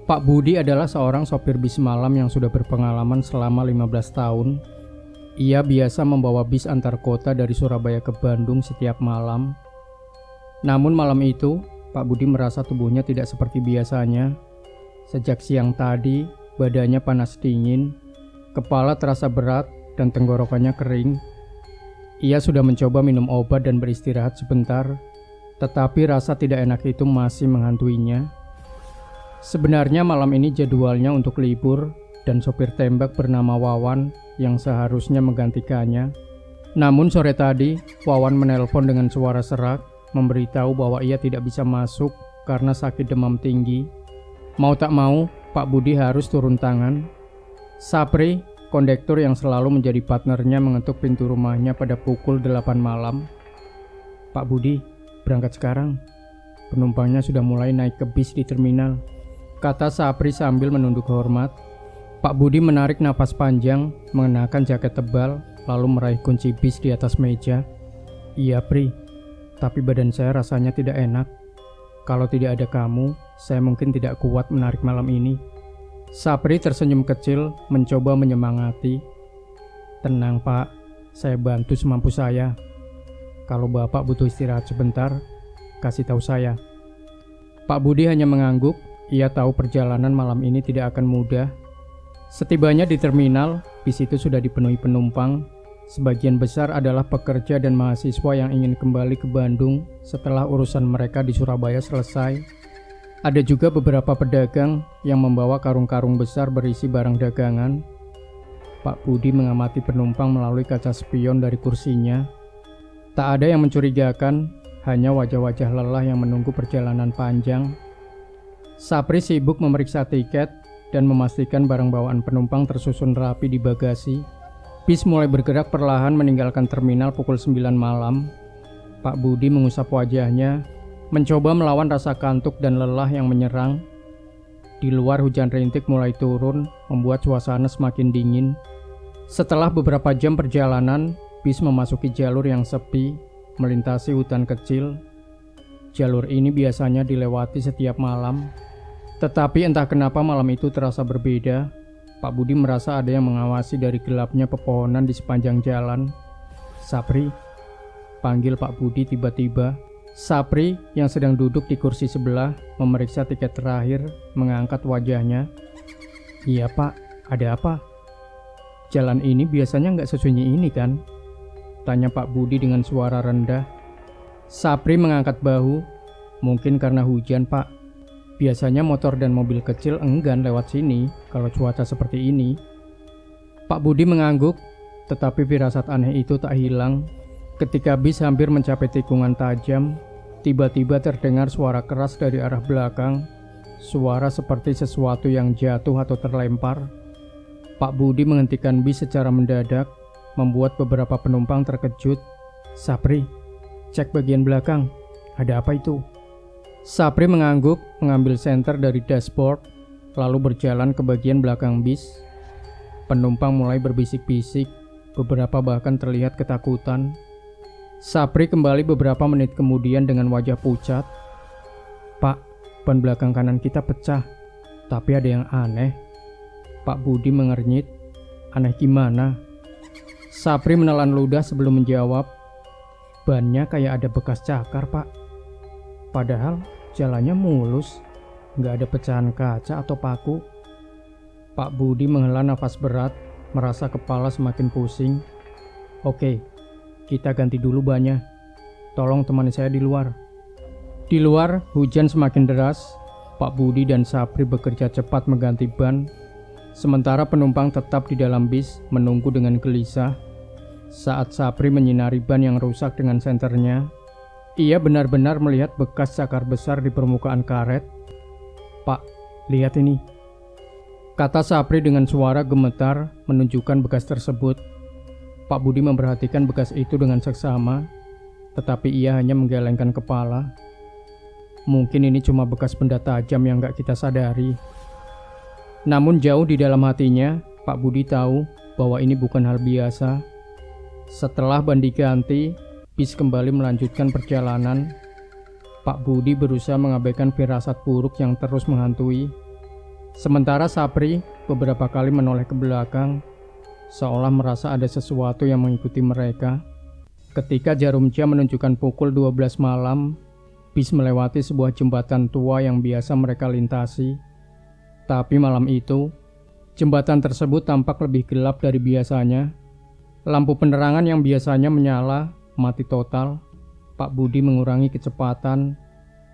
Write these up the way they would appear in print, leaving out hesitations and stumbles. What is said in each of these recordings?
Pak Budi adalah seorang sopir bis malam yang sudah berpengalaman selama 15 tahun. Ia biasa membawa bis antar kota dari Surabaya ke Bandung setiap malam. Namun malam itu, Pak Budi merasa tubuhnya tidak seperti biasanya. Sejak siang tadi, badannya panas dingin, kepala terasa berat, dan tenggorokannya kering. Ia sudah mencoba minum obat dan beristirahat sebentar, tetapi rasa tidak enak itu masih menghantuinya. Sebenarnya malam ini jadwalnya untuk libur dan sopir tembak bernama Wawan yang seharusnya menggantikannya. Namun sore tadi, Wawan menelpon dengan suara serak, memberitahu bahwa ia tidak bisa masuk karena sakit demam tinggi. Mau tak mau, Pak Budi harus turun tangan. Sapri, kondektur yang selalu menjadi partnernya, mengetuk pintu rumahnya pada pukul 8 malam. "Pak Budi, berangkat sekarang. Penumpangnya sudah mulai naik ke bis di terminal," kata Sapri sambil menunduk hormat. Pak Budi menarik napas panjang, mengenakan jaket tebal, lalu meraih kunci bis di atas meja. "Iya Pri, tapi badan saya rasanya tidak enak. Kalau tidak ada kamu, saya mungkin tidak kuat menarik malam ini." Sapri tersenyum kecil, mencoba menyemangati. "Tenang Pak, saya bantu semampu saya. Kalau Bapak butuh istirahat sebentar, kasih tahu saya." Pak Budi hanya mengangguk. Ia tahu perjalanan malam ini tidak akan mudah. Setibanya di terminal, bis itu sudah dipenuhi penumpang. Sebagian besar adalah pekerja dan mahasiswa yang ingin kembali ke Bandung setelah urusan mereka di Surabaya selesai. Ada juga beberapa pedagang yang membawa karung-karung besar berisi barang dagangan. Pak Budi mengamati penumpang melalui kaca spion dari kursinya. Tak ada yang mencurigakan, hanya wajah-wajah lelah yang menunggu perjalanan panjang. Sapri sibuk memeriksa tiket dan memastikan barang bawaan penumpang tersusun rapi di bagasi. Bis mulai bergerak perlahan meninggalkan terminal pukul 9 malam. Pak Budi mengusap wajahnya, mencoba melawan rasa kantuk dan lelah yang menyerang. Di luar hujan rintik mulai turun, membuat suasana semakin dingin. Setelah beberapa jam perjalanan, bis memasuki jalur yang sepi, melintasi hutan kecil. Jalur ini biasanya dilewati setiap malam. Tetapi entah kenapa malam itu terasa berbeda. Pak Budi merasa ada yang mengawasi dari gelapnya pepohonan di sepanjang jalan. "Sapri," panggil Pak Budi tiba-tiba. Sapri yang sedang duduk di kursi sebelah memeriksa tiket terakhir, mengangkat wajahnya. "Iya Pak, ada apa? Jalan ini biasanya nggak sesunyi ini kan?" tanya Pak Budi dengan suara rendah. Sapri mengangkat bahu. "Mungkin karena hujan Pak. Biasanya motor dan mobil kecil enggan lewat sini kalau cuaca seperti ini." Pak Budi mengangguk, tetapi firasat aneh itu tak hilang. Ketika bis hampir mencapai tikungan tajam, tiba-tiba terdengar suara keras dari arah belakang. Suara seperti sesuatu yang jatuh atau terlempar. Pak Budi menghentikan bis secara mendadak, membuat beberapa penumpang terkejut. "Sapri, cek bagian belakang. Ada apa itu?" Sapri mengangguk, mengambil senter dari dashboard, lalu berjalan ke bagian belakang bis. Penumpang mulai berbisik-bisik, beberapa bahkan terlihat ketakutan. Sapri kembali beberapa menit kemudian dengan wajah pucat. "Pak, ban belakang kanan kita pecah, tapi ada yang aneh." Pak Budi mengernyit. "Aneh gimana?" Sapri menelan ludah sebelum menjawab. "Bannya kayak ada bekas cakar Pak. Padahal jalannya mulus, nggak ada pecahan kaca atau paku." Pak Budi menghela nafas berat, merasa kepala semakin pusing. "Oke, kita ganti dulu bannya. Tolong temani saya di luar." Di luar, hujan semakin deras. Pak Budi dan Sapri bekerja cepat mengganti ban. Sementara penumpang tetap di dalam bis, menunggu dengan gelisah. Saat Sapri menyinari ban yang rusak dengan senternya, ia benar-benar melihat bekas cakar besar di permukaan karet. "Pak, lihat ini," kata Sapri dengan suara gemetar, menunjukkan bekas tersebut. Pak Budi memperhatikan bekas itu dengan seksama, tetapi ia hanya menggelengkan kepala. Mungkin ini cuma bekas benda tajam yang gak kita sadari. Namun jauh di dalam hatinya, Pak Budi tahu bahwa ini bukan hal biasa. Setelah ban diganti, bis kembali melanjutkan perjalanan. Pak Budi berusaha mengabaikan firasat buruk yang terus menghantui. Sementara Sapri beberapa kali menoleh ke belakang, seolah merasa ada sesuatu yang mengikuti mereka. Ketika jarum jam menunjukkan pukul 12 malam, bis melewati sebuah jembatan tua yang biasa mereka lintasi. Tapi malam itu, jembatan tersebut tampak lebih gelap dari biasanya. Lampu penerangan yang biasanya menyala mati total. Pak Budi mengurangi kecepatan,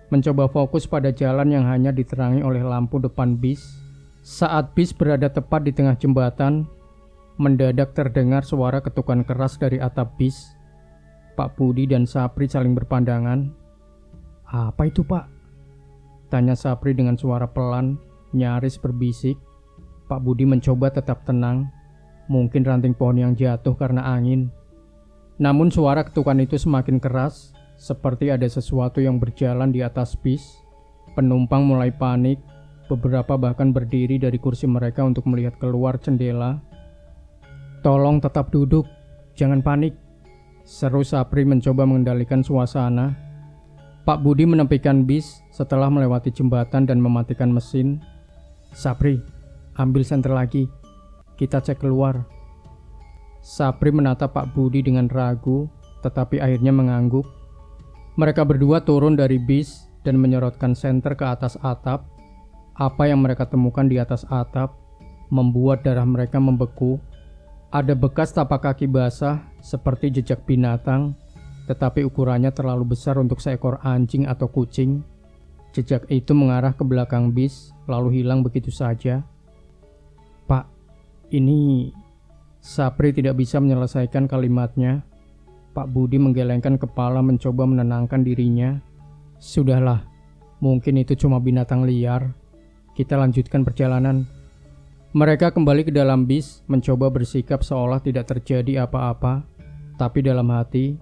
mencoba fokus pada jalan yang hanya diterangi oleh lampu depan bis. Saat bis berada tepat di tengah jembatan, mendadak terdengar suara ketukan keras dari atap bis. Pak Budi dan Sapri saling berpandangan. "Apa itu, Pak?" tanya Sapri dengan suara pelan, nyaris berbisik. Pak Budi mencoba tetap tenang. Mungkin ranting pohon yang jatuh karena angin. Namun suara ketukan itu semakin keras, seperti ada sesuatu yang berjalan di atas bis. Penumpang mulai panik, beberapa bahkan berdiri dari kursi mereka untuk melihat keluar jendela. "Tolong tetap duduk, jangan panik," seru Sapri mencoba mengendalikan suasana. Pak Budi menepikan bis setelah melewati jembatan dan mematikan mesin. "Sapri, ambil senter lagi, kita cek keluar." Sapri menatap Pak Budi dengan ragu, tetapi akhirnya mengangguk. Mereka berdua turun dari bis dan menyorotkan senter ke atas atap. Apa yang mereka temukan di atas atap membuat darah mereka membeku. Ada bekas tapak kaki basah seperti jejak binatang, tetapi ukurannya terlalu besar untuk seekor anjing atau kucing. Jejak itu mengarah ke belakang bis, lalu hilang begitu saja. "Pak, ini..." Sapri tidak bisa menyelesaikan kalimatnya. Pak Budi menggelengkan kepala mencoba menenangkan dirinya. "Sudahlah, mungkin itu cuma binatang liar. Kita lanjutkan perjalanan." Mereka kembali ke dalam bis, mencoba bersikap seolah tidak terjadi apa-apa. Tapi dalam hati,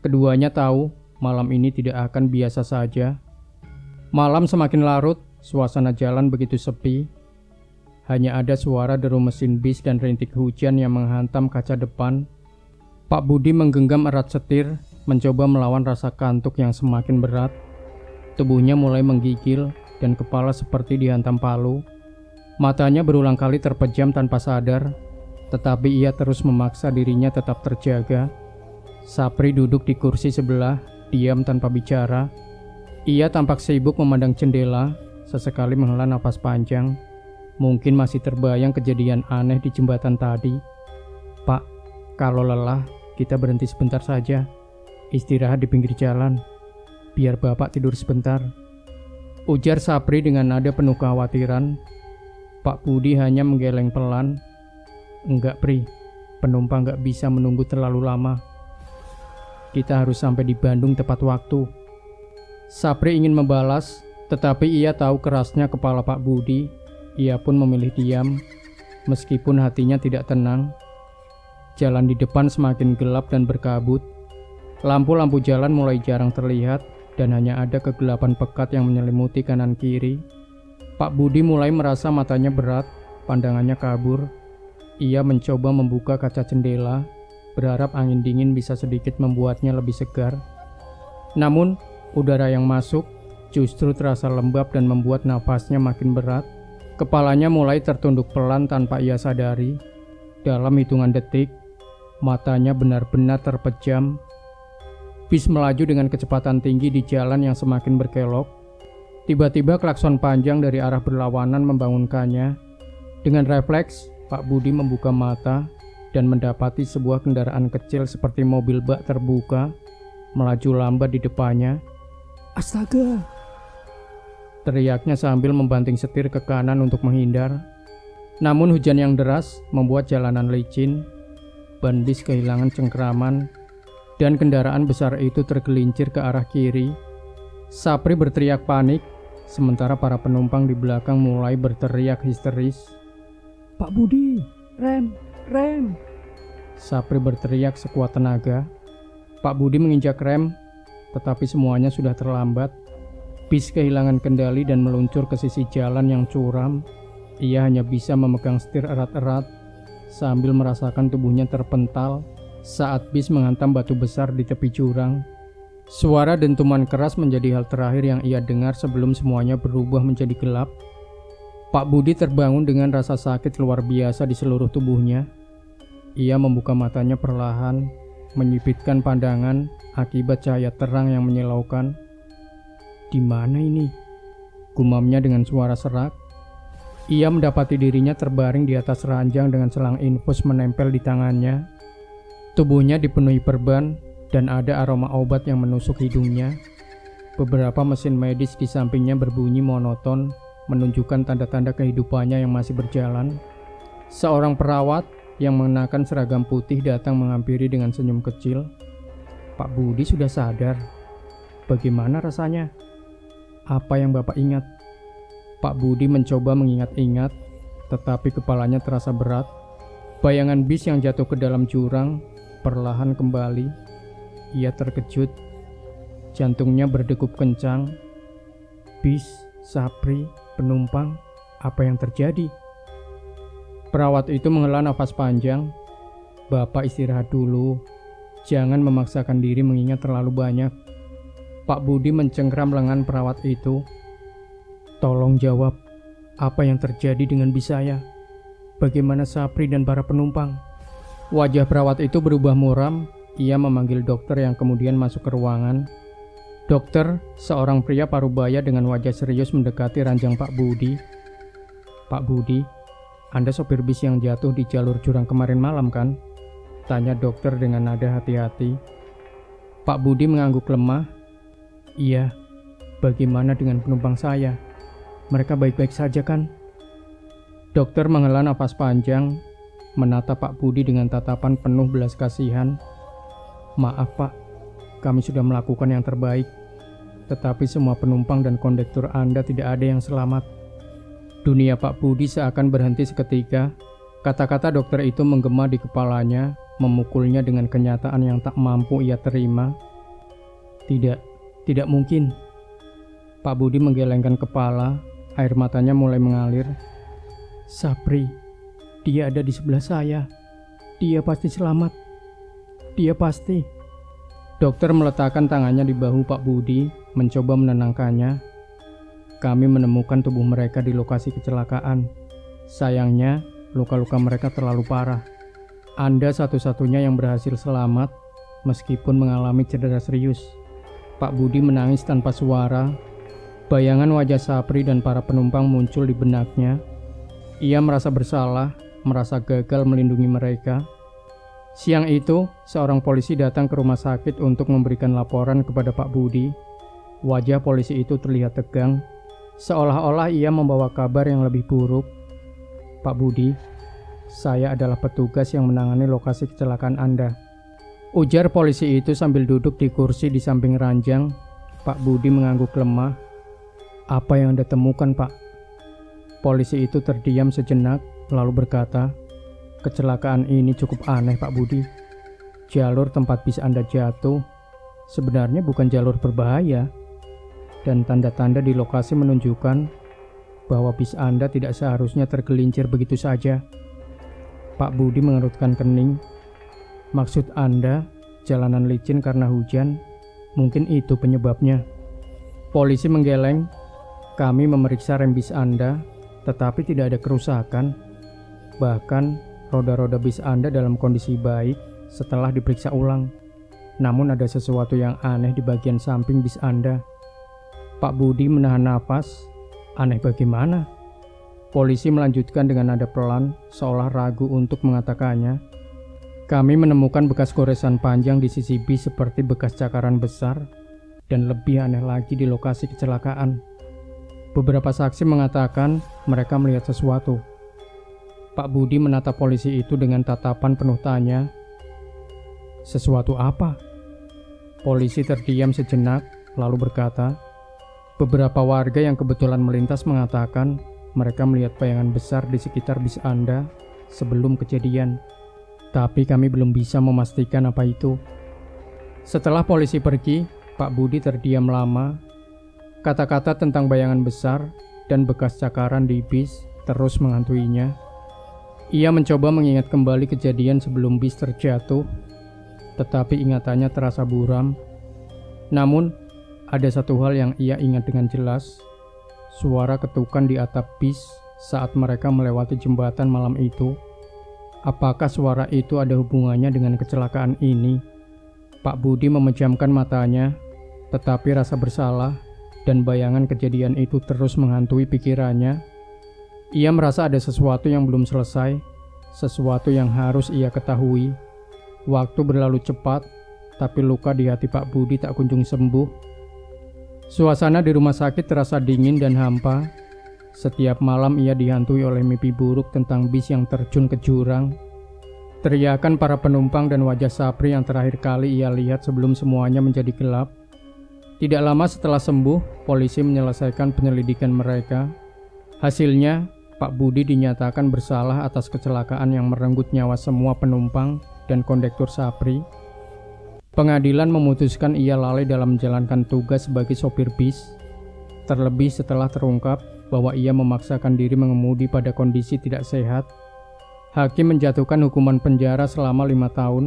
keduanya tahu malam ini tidak akan biasa saja. Malam semakin larut, suasana jalan begitu sepi. Hanya ada suara deru mesin bis dan rintik hujan yang menghantam kaca depan. Pak Budi menggenggam erat setir, mencoba melawan rasa kantuk yang semakin berat. Tubuhnya mulai menggigil dan kepala seperti dihantam palu. Matanya berulang kali terpejam tanpa sadar, tetapi ia terus memaksa dirinya tetap terjaga. Sapri duduk di kursi sebelah, diam tanpa bicara. Ia tampak sibuk memandang jendela, sesekali menghela napas panjang. Mungkin masih terbayang kejadian aneh di jembatan tadi. "Pak, kalau lelah, kita berhenti sebentar saja. Istirahat di pinggir jalan. Biar Bapak tidur sebentar," ujar Sapri dengan nada penuh kekhawatiran. Pak Budi hanya menggeleng pelan. "Enggak, Pri. Penumpang gak bisa menunggu terlalu lama. Kita harus sampai di Bandung tepat waktu." Sapri ingin membalas, tetapi ia tahu kerasnya kepala Pak Budi. Ia pun memilih diam, meskipun hatinya tidak tenang. Jalan di depan semakin gelap dan berkabut. Lampu-lampu jalan mulai jarang terlihat dan hanya ada kegelapan pekat yang menyelimuti kanan kiri. Pak Budi mulai merasa matanya berat, pandangannya kabur. Ia mencoba membuka kaca jendela, berharap angin dingin bisa sedikit membuatnya lebih segar. Namun, udara yang masuk justru terasa lembab dan membuat nafasnya makin berat. Kepalanya mulai tertunduk pelan tanpa ia sadari. Dalam hitungan detik, matanya benar-benar terpejam. Bis melaju dengan kecepatan tinggi di jalan yang semakin berkelok. Tiba-tiba klakson panjang dari arah berlawanan membangunkannya. Dengan refleks, Pak Budi membuka mata dan mendapati sebuah kendaraan kecil seperti mobil bak terbuka melaju lambat di depannya. "Astaga!" teriaknya sambil membanting setir ke kanan untuk menghindar. Namun hujan yang deras membuat jalanan licin. Ban bis kehilangan cengkeraman dan kendaraan besar itu tergelincir ke arah kiri. Sapri berteriak panik, sementara para penumpang di belakang mulai berteriak histeris. "Pak Budi, rem, rem!" Sapri berteriak sekuat tenaga. Pak Budi menginjak rem, tetapi semuanya sudah terlambat. Bis kehilangan kendali dan meluncur ke sisi jalan yang curam. Ia hanya bisa memegang setir erat-erat sambil merasakan tubuhnya terpental saat bis menghantam batu besar di tepi jurang. Suara dentuman keras menjadi hal terakhir yang ia dengar sebelum semuanya berubah menjadi gelap. Pak Budi terbangun dengan rasa sakit luar biasa di seluruh tubuhnya. Ia membuka matanya perlahan, menyipitkan pandangan akibat cahaya terang yang menyilaukan. Di mana ini? Gumamnya dengan suara serak. Ia mendapati dirinya terbaring di atas ranjang dengan selang infus menempel di tangannya. Tubuhnya dipenuhi perban dan ada aroma obat yang menusuk hidungnya. Beberapa mesin medis di sampingnya berbunyi monoton, menunjukkan tanda-tanda kehidupannya yang masih berjalan. Seorang perawat yang mengenakan seragam putih datang menghampiri dengan senyum kecil. Pak Budi sudah sadar. Bagaimana rasanya? Apa yang Bapak ingat? Pak Budi mencoba mengingat-ingat, tetapi kepalanya terasa berat. Bayangan bis yang jatuh ke dalam jurang perlahan kembali. Ia terkejut. Jantungnya berdegup kencang. Bis, Sapri, penumpang, apa yang terjadi? Perawat itu menghela nafas panjang. Bapak istirahat dulu. Jangan memaksakan diri mengingat terlalu banyak. Pak Budi mencengkram lengan perawat itu. Tolong jawab, apa yang terjadi dengan bis saya? Bagaimana Sapri dan para penumpang? Wajah perawat itu berubah muram. Ia memanggil dokter yang kemudian masuk ke ruangan. Dokter, seorang pria parubaya dengan wajah serius mendekati ranjang Pak Budi. Pak Budi, Anda sopir bis yang jatuh di jalur jurang kemarin malam kan? Tanya dokter dengan nada hati-hati. Pak Budi mengangguk lemah. Iya, bagaimana dengan penumpang saya? Mereka baik-baik saja kan? Dokter menghela nafas panjang, menatap Pak Budi dengan tatapan penuh belas kasihan. Maaf Pak, kami sudah melakukan yang terbaik, tetapi semua penumpang dan kondektur Anda tidak ada yang selamat. Dunia Pak Budi seakan berhenti seketika. Kata-kata dokter itu menggema di kepalanya, memukulnya dengan kenyataan yang tak mampu ia terima. Tidak mungkin. Pak Budi menggelengkan kepala, air matanya mulai mengalir. Sapri, dia ada di sebelah saya. Dia pasti selamat. Dia pasti. Dokter meletakkan tangannya di bahu Pak Budi, mencoba menenangkannya. Kami menemukan tubuh mereka di lokasi kecelakaan. Sayangnya, luka-luka mereka terlalu parah. Anda satu-satunya yang berhasil selamat, meskipun mengalami cedera serius. Pak Budi menangis tanpa suara. Bayangan wajah Sapri dan para penumpang muncul di benaknya. Ia merasa bersalah, merasa gagal melindungi mereka. Siang itu, seorang polisi datang ke rumah sakit untuk memberikan laporan kepada Pak Budi. Wajah polisi itu terlihat tegang, seolah-olah ia membawa kabar yang lebih buruk. Pak Budi, saya adalah petugas yang menangani lokasi kecelakaan Anda. Ujar polisi itu sambil duduk di kursi di samping ranjang. Pak Budi mengangguk lemah. Apa yang Anda temukan, Pak? Polisi itu terdiam sejenak, lalu berkata, kecelakaan ini cukup aneh, Pak Budi. Jalur tempat bis Anda jatuh sebenarnya bukan jalur berbahaya, dan tanda-tanda di lokasi menunjukkan bahwa bis Anda tidak seharusnya tergelincir begitu saja. Pak Budi mengerutkan kening. Maksud Anda, jalanan licin karena hujan? Mungkin itu penyebabnya. Polisi menggeleng. Kami memeriksa rem bis Anda, tetapi tidak ada kerusakan. Bahkan, roda-roda bis Anda dalam kondisi baik setelah diperiksa ulang. Namun ada sesuatu yang aneh di bagian samping bis Anda. Pak Budi menahan nafas. Aneh bagaimana? Polisi melanjutkan dengan nada pelan, seolah ragu untuk mengatakannya. Kami menemukan bekas goresan panjang di sisi bis seperti bekas cakaran besar, dan lebih aneh lagi di lokasi kecelakaan. Beberapa saksi mengatakan mereka melihat sesuatu. Pak Budi menatap polisi itu dengan tatapan penuh tanya. Sesuatu apa? Polisi terdiam sejenak, lalu berkata, beberapa warga yang kebetulan melintas mengatakan mereka melihat bayangan besar di sekitar bis Anda sebelum kejadian. Tapi kami belum bisa memastikan apa itu. Setelah polisi pergi, Pak Budi terdiam lama. Kata-kata tentang bayangan besar dan bekas cakaran di bis terus menghantuinya. Ia mencoba mengingat kembali kejadian sebelum bis terjatuh, tetapi ingatannya terasa buram. Namun, ada satu hal yang ia ingat dengan jelas. Suara ketukan di atap bis saat mereka melewati jembatan malam itu. Apakah suara itu ada hubungannya dengan kecelakaan ini? Pak Budi memejamkan matanya, tetapi rasa bersalah dan bayangan kejadian itu terus menghantui pikirannya. Ia merasa ada sesuatu yang belum selesai, sesuatu yang harus ia ketahui. Waktu berlalu cepat, tapi luka di hati Pak Budi tak kunjung sembuh. Suasana di rumah sakit terasa dingin dan hampa. Setiap malam ia dihantui oleh mimpi buruk tentang bis yang terjun ke jurang. Teriakan para penumpang dan wajah Sapri yang terakhir kali ia lihat sebelum semuanya menjadi gelap. Tidak lama setelah sembuh, polisi menyelesaikan penyelidikan mereka. Hasilnya, Pak Budi dinyatakan bersalah atas kecelakaan yang merenggut nyawa semua penumpang dan kondektur Sapri. Pengadilan memutuskan ia lalai dalam menjalankan tugas sebagai sopir bis, terlebih setelah terungkap bahwa ia memaksakan diri mengemudi pada kondisi tidak sehat. Hakim menjatuhkan hukuman penjara selama 5 tahun.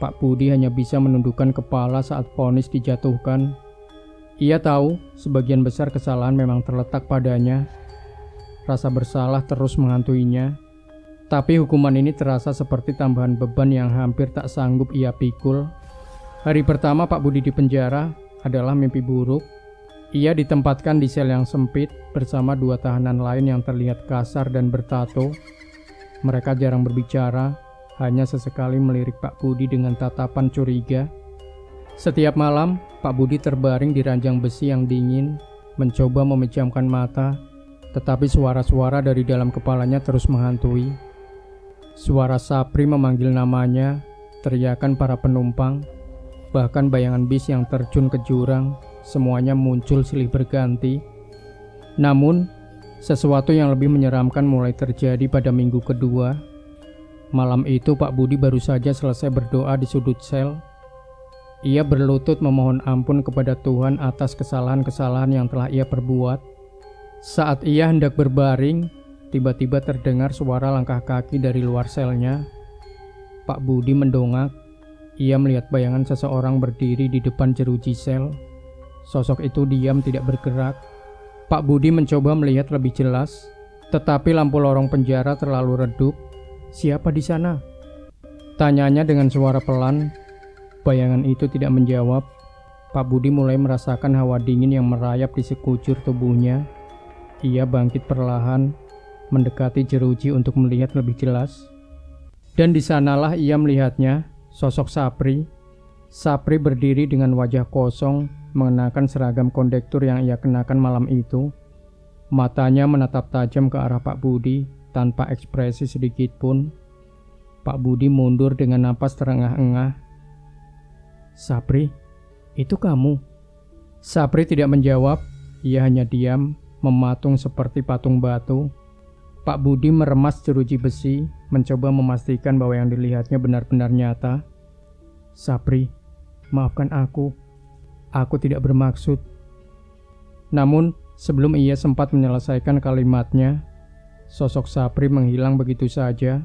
Pak Budi hanya bisa menundukkan kepala saat vonis dijatuhkan. Ia tahu sebagian besar kesalahan memang terletak padanya. Rasa bersalah terus menghantuinya. Tapi hukuman ini terasa seperti tambahan beban yang hampir tak sanggup ia pikul. Hari pertama Pak Budi di penjara adalah mimpi buruk. Ia ditempatkan di sel yang sempit bersama 2 tahanan lain yang terlihat kasar dan bertato. Mereka jarang berbicara, hanya sesekali melirik Pak Budi dengan tatapan curiga. Setiap malam, Pak Budi terbaring di ranjang besi yang dingin, mencoba memejamkan mata, tetapi suara-suara dari dalam kepalanya terus menghantui. Suara Sapri memanggil namanya, teriakan para penumpang, bahkan bayangan bis yang terjun ke jurang. Semuanya muncul silih berganti. Namun, sesuatu yang lebih menyeramkan mulai terjadi pada minggu kedua. Malam itu Pak Budi baru saja selesai berdoa di sudut sel. Ia berlutut memohon ampun kepada Tuhan atas kesalahan-kesalahan yang telah ia perbuat. Saat ia hendak berbaring, tiba-tiba terdengar suara langkah kaki dari luar selnya. Pak Budi mendongak. Ia melihat bayangan seseorang berdiri di depan jeruji sel. Sosok itu diam tidak bergerak. Pak Budi mencoba melihat lebih jelas, tetapi lampu lorong penjara terlalu redup. "Siapa di sana?" tanyanya dengan suara pelan. Bayangan itu tidak menjawab. Pak Budi mulai merasakan hawa dingin yang merayap di sekujur tubuhnya. Ia bangkit perlahan, mendekati jeruji untuk melihat lebih jelas. Dan di sanalah ia melihatnya, sosok Sapri. Sapri berdiri dengan wajah kosong, mengenakan seragam kondektur yang ia kenakan malam itu. Matanya menatap tajam ke arah Pak Budi tanpa ekspresi sedikit pun. Pak Budi mundur dengan napas terengah-engah. "Sapri, itu kamu?" Sapri tidak menjawab. Ia hanya diam, mematung seperti patung batu. Pak Budi meremas jeruji besi, mencoba memastikan bahwa yang dilihatnya benar-benar nyata. "Sapri, maafkan aku. Aku tidak bermaksud." Namun, sebelum ia sempat menyelesaikan kalimatnya, sosok Sapri menghilang begitu saja.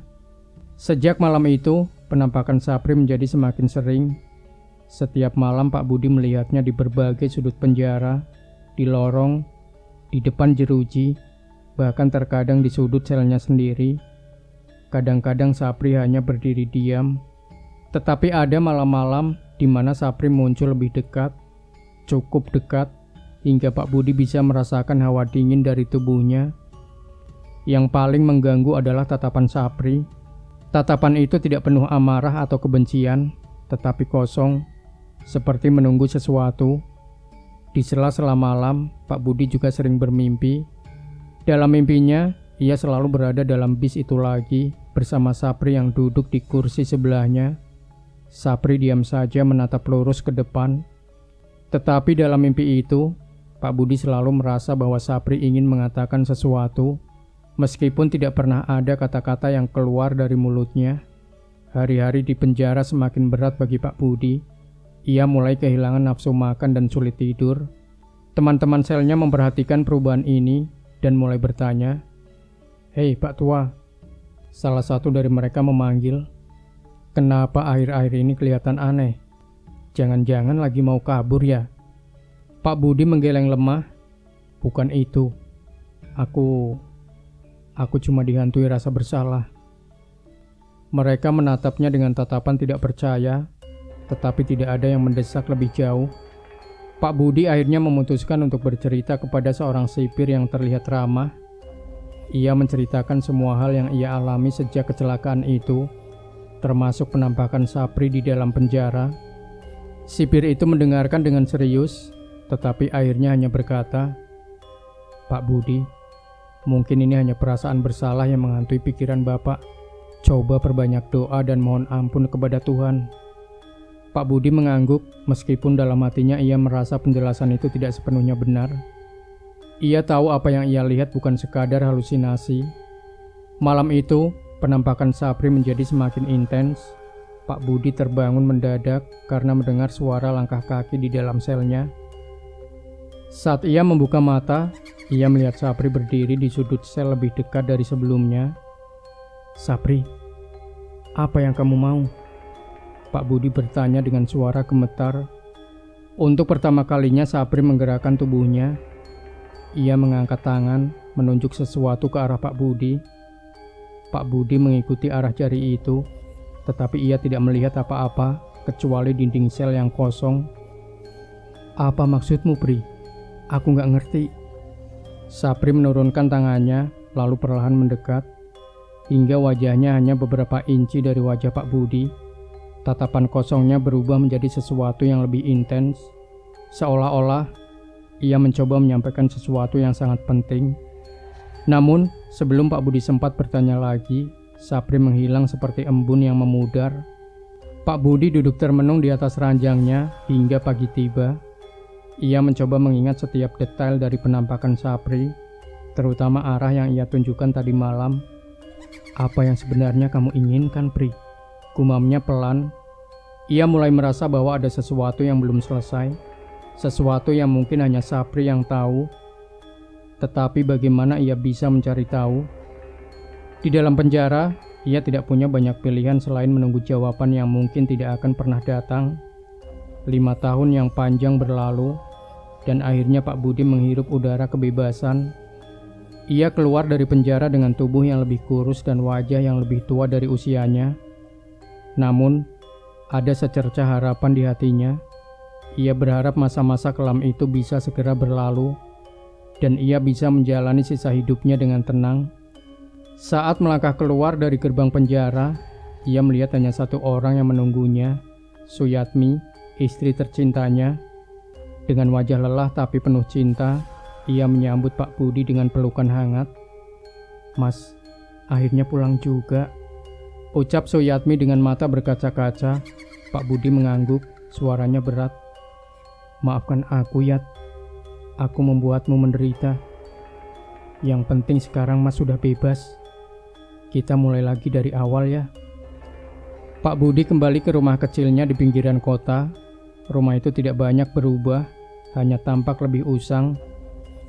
Sejak malam itu, penampakan Sapri menjadi semakin sering. Setiap malam Pak Budi melihatnya di berbagai sudut penjara, di lorong, di depan jeruji, bahkan terkadang di sudut selnya sendiri. Kadang-kadang Sapri hanya berdiri diam, tetapi ada malam-malam di mana Sapri muncul lebih dekat, cukup dekat, hingga Pak Budi bisa merasakan hawa dingin dari tubuhnya. Yang paling mengganggu adalah tatapan Sapri. Tatapan itu tidak penuh amarah atau kebencian, tetapi kosong, seperti menunggu sesuatu. Di sela-sela malam, Pak Budi juga sering bermimpi. Dalam mimpinya, ia selalu berada dalam bis itu lagi, bersama Sapri yang duduk di kursi sebelahnya. Sapri diam saja menatap lurus ke depan. Tetapi dalam mimpi itu, Pak Budi selalu merasa bahwa Sapri ingin mengatakan sesuatu, meskipun tidak pernah ada kata-kata yang keluar dari mulutnya. Hari-hari di penjara semakin berat bagi Pak Budi. Ia mulai kehilangan nafsu makan dan sulit tidur. Teman-teman selnya memperhatikan perubahan ini dan mulai bertanya, "Hei Pak Tua," salah satu dari mereka memanggil, "kenapa akhir-akhir ini kelihatan aneh? Jangan-jangan lagi mau kabur ya?" Pak Budi menggeleng lemah. "Bukan itu. Aku cuma dihantui rasa bersalah. Mereka menatapnya dengan tatapan tidak percaya, tetapi tidak ada yang mendesak lebih jauh. Pak Budi akhirnya memutuskan untuk bercerita kepada seorang sipir yang terlihat ramah. Ia menceritakan semua hal yang ia alami sejak kecelakaan itu, termasuk penampakan Sapri di dalam penjara. Sipir itu mendengarkan dengan serius, tetapi akhirnya hanya berkata, "Pak Budi, mungkin ini hanya perasaan bersalah yang menghantui pikiran Bapak. Coba perbanyak doa dan mohon ampun kepada Tuhan." Pak Budi mengangguk, meskipun dalam hatinya ia merasa penjelasan itu tidak sepenuhnya benar. Ia tahu apa yang ia lihat bukan sekadar halusinasi. Malam itu, penampakan Sapri menjadi semakin intens. Pak Budi terbangun mendadak karena mendengar suara langkah kaki di dalam selnya. Saat ia membuka mata, ia melihat Sapri berdiri di sudut sel lebih dekat dari sebelumnya. "Sapri, apa yang kamu mau?" Pak Budi bertanya dengan suara gemetar. Untuk pertama kalinya Sapri menggerakkan tubuhnya. Ia mengangkat tangan, menunjuk sesuatu ke arah Pak Budi. Pak Budi mengikuti arah jari itu, tetapi ia tidak melihat apa-apa kecuali dinding sel yang kosong. "Apa maksudmu, Pri? Aku nggak ngerti." Sapri menurunkan tangannya, lalu perlahan mendekat, hingga wajahnya hanya beberapa inci dari wajah Pak Budi. Tatapan kosongnya berubah menjadi sesuatu yang lebih intens, seolah-olah ia mencoba menyampaikan sesuatu yang sangat penting. Namun, sebelum Pak Budi sempat bertanya lagi, Sapri menghilang seperti embun yang memudar. Pak Budi duduk termenung di atas ranjangnya hingga pagi tiba. Ia mencoba mengingat setiap detail dari penampakan Sapri, terutama arah yang ia tunjukkan tadi malam. "Apa yang sebenarnya kamu inginkan, Pri?" gumamnya pelan. Ia mulai merasa bahwa ada sesuatu yang belum selesai, sesuatu yang mungkin hanya Sapri yang tahu. Tetapi bagaimana ia bisa mencari tahu? Di dalam penjara, ia tidak punya banyak pilihan selain menunggu jawaban yang mungkin tidak akan pernah datang. 5 tahun yang panjang berlalu, dan akhirnya Pak Budi menghirup udara kebebasan. Ia keluar dari penjara dengan tubuh yang lebih kurus dan wajah yang lebih tua dari usianya. Namun, ada secercah harapan di hatinya. Ia berharap masa-masa kelam itu bisa segera berlalu, dan ia bisa menjalani sisa hidupnya dengan tenang. Saat melangkah keluar dari gerbang penjara, ia melihat hanya satu orang yang menunggunya, Suyatmi, istri tercintanya. Dengan wajah lelah tapi penuh cinta, ia menyambut Pak Budi dengan pelukan hangat. "Mas, akhirnya pulang juga," ucap Suyatmi dengan mata berkaca-kaca. Pak Budi mengangguk, suaranya berat. "Maafkan aku, Yat. Aku membuatmu menderita. Yang penting sekarang Mas sudah bebas. Kita mulai lagi dari awal ya." Pak Budi kembali ke rumah kecilnya di pinggiran kota. Rumah itu tidak banyak berubah, hanya tampak lebih usang.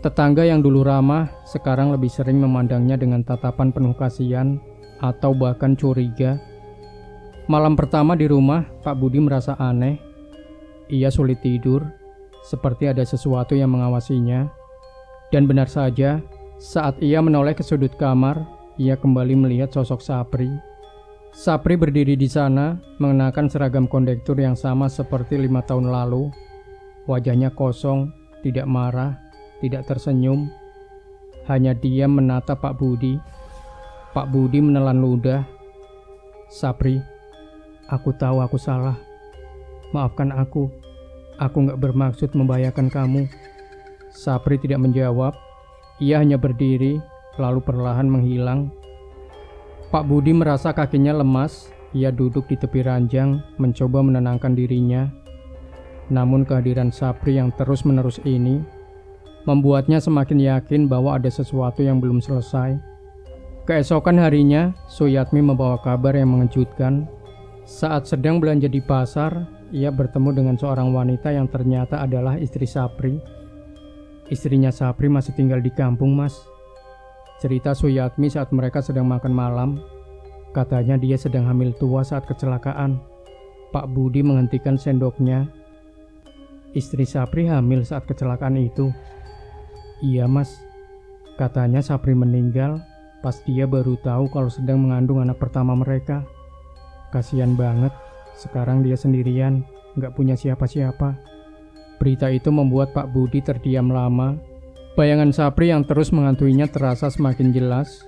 Tetangga yang dulu ramah, sekarang lebih sering memandangnya dengan tatapan penuh kasihan atau bahkan curiga. Malam pertama di rumah, Pak Budi merasa aneh. Ia sulit tidur, seperti ada sesuatu yang mengawasinya. Dan benar saja, saat ia menoleh ke sudut kamar, ia kembali melihat sosok Sapri. Sapri berdiri di sana, mengenakan seragam kondektur yang sama seperti 5 tahun lalu. Wajahnya kosong, tidak marah, tidak tersenyum. Hanya diam menatap Pak Budi. Pak Budi menelan ludah. "Sapri, aku tahu aku salah. Maafkan aku. Aku gak bermaksud membahayakan kamu." Sapri tidak menjawab. Ia hanya berdiri, lalu perlahan menghilang. Pak Budi merasa kakinya lemas. Ia duduk di tepi ranjang, mencoba menenangkan dirinya. Namun kehadiran Sapri yang terus-menerus ini membuatnya semakin yakin bahwa ada sesuatu yang belum selesai. Keesokan harinya, Suyatmi membawa kabar yang mengejutkan. Saat sedang belanja di pasar, ia bertemu dengan seorang wanita yang ternyata adalah istri Sapri. "Istrinya Sapri masih tinggal di kampung, Mas," cerita Suyatmi saat mereka sedang makan malam. "Katanya dia sedang hamil tua saat kecelakaan." Pak Budi menghentikan sendoknya. "Istri Sapri hamil saat kecelakaan itu?" "Iya, Mas. Katanya Sapri meninggal pas dia baru tahu kalau sedang mengandung anak pertama mereka. Kasihan banget, sekarang dia sendirian, gak punya siapa-siapa. Berita itu membuat Pak Budi terdiam lama. Bayangan Sapri yang terus menghantui terasa semakin jelas.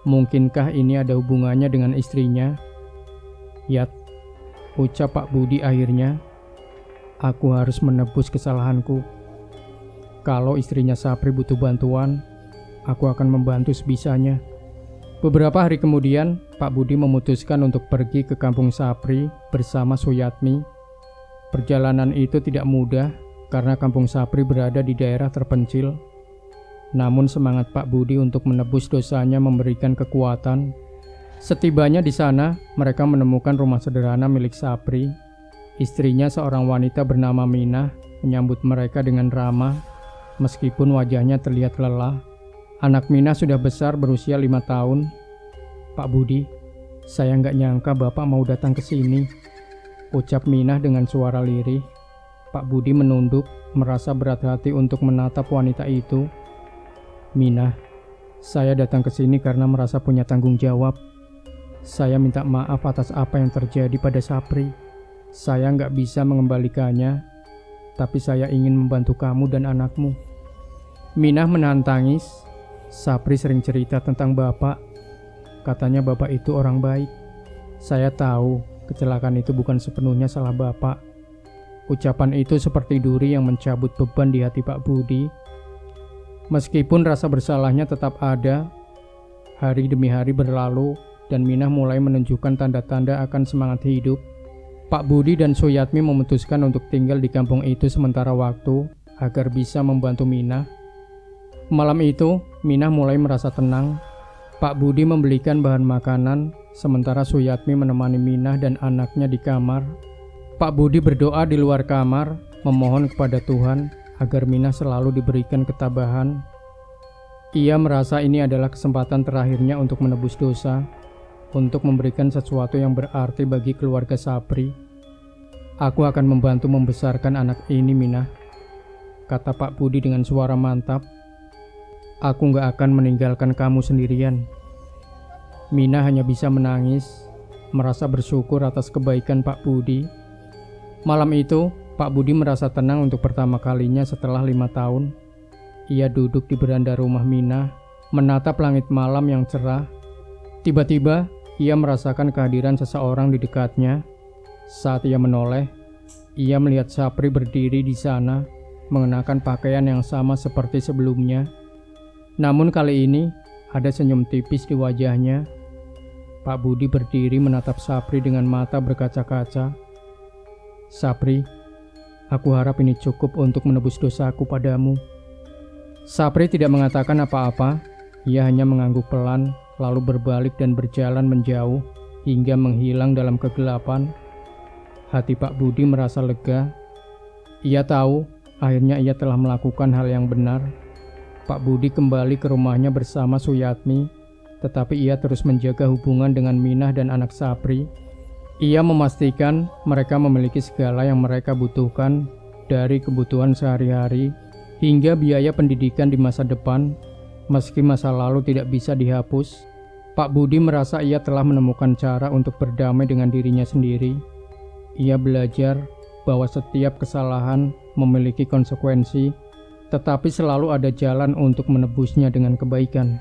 Mungkinkah ini ada hubungannya dengan istrinya? Yat, ucap Pak Budi akhirnya. Aku harus menebus kesalahanku. Kalau istrinya Sapri butuh bantuan, aku akan membantu sebisanya. Beberapa hari kemudian, Pak Budi memutuskan untuk pergi ke kampung Sapri bersama Suyatmi. Perjalanan itu tidak mudah karena kampung Sapri berada di daerah terpencil. Namun semangat Pak Budi untuk menebus dosanya memberikan kekuatan. Setibanya di sana, mereka menemukan rumah sederhana milik Sapri. Istrinya, seorang wanita bernama Minah, menyambut mereka dengan ramah, meskipun wajahnya terlihat lelah. Anak Minah sudah besar, berusia 5 tahun. Pak Budi, saya nggak nyangka Bapak mau datang ke sini, ucap Minah dengan suara lirih. Pak Budi menunduk, merasa berat hati untuk menatap wanita itu. Minah, saya datang ke sini karena merasa punya tanggung jawab. Saya minta maaf atas apa yang terjadi pada Sapri. Saya nggak bisa mengembalikannya, tapi saya ingin membantu kamu dan anakmu. Minah menahan tangis. Sapri sering cerita tentang Bapak. Katanya Bapak itu orang baik. Saya tahu kecelakaan itu bukan sepenuhnya salah Bapak. Ucapan itu seperti duri yang mencabut beban di hati Pak Budi. Meskipun rasa bersalahnya tetap ada, hari demi hari berlalu dan Minah mulai menunjukkan tanda-tanda akan semangat hidup. Pak Budi dan Suyatmi memutuskan untuk tinggal di kampung itu sementara waktu agar bisa membantu Minah. Malam itu, Minah mulai merasa tenang. Pak Budi membelikan bahan makanan, sementara Suyatmi menemani Minah dan anaknya di kamar. Pak Budi berdoa di luar kamar, memohon kepada Tuhan agar Minah selalu diberikan ketabahan. Ia merasa ini adalah kesempatan terakhirnya untuk menebus dosa, untuk memberikan sesuatu yang berarti bagi keluarga Sapri. Aku akan membantu membesarkan anak ini, Minah, kata Pak Budi dengan suara mantap. Aku gak akan meninggalkan kamu sendirian. Minah hanya bisa menangis, merasa bersyukur atas kebaikan Pak Budi. Malam itu, Pak Budi merasa tenang untuk pertama kalinya setelah 5 tahun. Ia duduk di beranda rumah Minah, menatap langit malam yang cerah. Tiba-tiba, ia merasakan kehadiran seseorang di dekatnya. Saat ia menoleh, ia melihat Sapri berdiri di sana, mengenakan pakaian yang sama seperti sebelumnya. Namun kali ini, ada senyum tipis di wajahnya. Pak Budi berdiri menatap Sapri dengan mata berkaca-kaca. Sapri, aku harap ini cukup untuk menebus dosaku padamu. Sapri tidak mengatakan apa-apa. Ia hanya mengangguk pelan, lalu berbalik dan berjalan menjauh hingga menghilang dalam kegelapan. Hati Pak Budi merasa lega. Ia tahu akhirnya ia telah melakukan hal yang benar. Pak Budi kembali ke rumahnya bersama Suyatmi, tetapi ia terus menjaga hubungan dengan Minah dan anak Sapri. Ia memastikan mereka memiliki segala yang mereka butuhkan, dari kebutuhan sehari-hari hingga biaya pendidikan di masa depan. Meski masa lalu tidak bisa dihapus, Pak Budi merasa ia telah menemukan cara untuk berdamai dengan dirinya sendiri. Ia belajar bahwa setiap kesalahan memiliki konsekuensi, tetapi selalu ada jalan untuk menebusnya dengan kebaikan.